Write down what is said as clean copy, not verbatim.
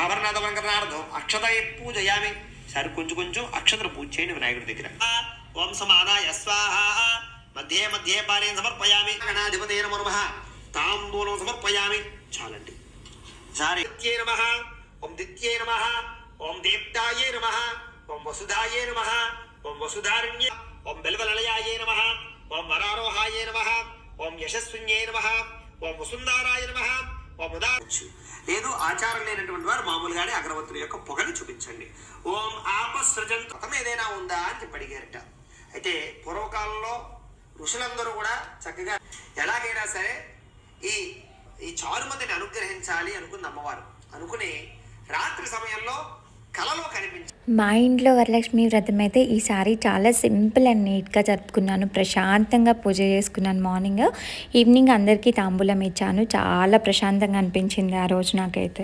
ఆభరణాదవంకరణార్థం అక్షతయ పూజయామి. సరే కొంచెం కొంచెం అక్షతలు పూజ చేయండి వినాయకుడి దగ్గర. ఓం సమానాయ స్వాహ. మధ్యే మధ్యే పానీయం సమర్పయామి. గణాధిపతే నమః. తాంబూలం సమర్పయామి. చాలండి. సరే నమః. ఓం దిత్యే నమః. ఓం దేప్తాయే నమః. ఓం వసుధాయే నమః. ఓం వసుధారణ్య. ఓం బెల్వలలయాయే నమః. ఓం వరారోహాయే నమః. ఓం యశస్విన్యే నమః. ఓం వసుందరాయ నమః. ఓం ఉదాచ్చు. లేదు ఆచారం లేనటువంటి వారు మామూలుగానే అగరవత్తుల యొక్క పొగని చూపించండి. ఓం ఆపసృజన్ వ్రతం ఏదైనా ఉందా అని చెప్పి అడిగారట. అయితే పూర్వకాలంలో ఋషులందరూ కూడా చక్కగా ఎలాగైనా సరే ఈ ఈ చారుమతిని అనుగ్రహించాలి అనుకుంది అమ్మవారు. అనుకుని రాత్రి సమయంలో కలలో కనిపించింది. మా ఇంట్లో వరలక్ష్మి వ్రతం అయితే ఈసారి చాలా సింపుల్ అండ్ నీట్గా జరుపుకున్నాను. ప్రశాంతంగా పూజ చేసుకున్నాను. మార్నింగ్ ఈవినింగ్ అందరికీ తాంబూలం ఇచ్చాను. చాలా ప్రశాంతంగా అనిపించింది ఆ రోజు నాకైతే.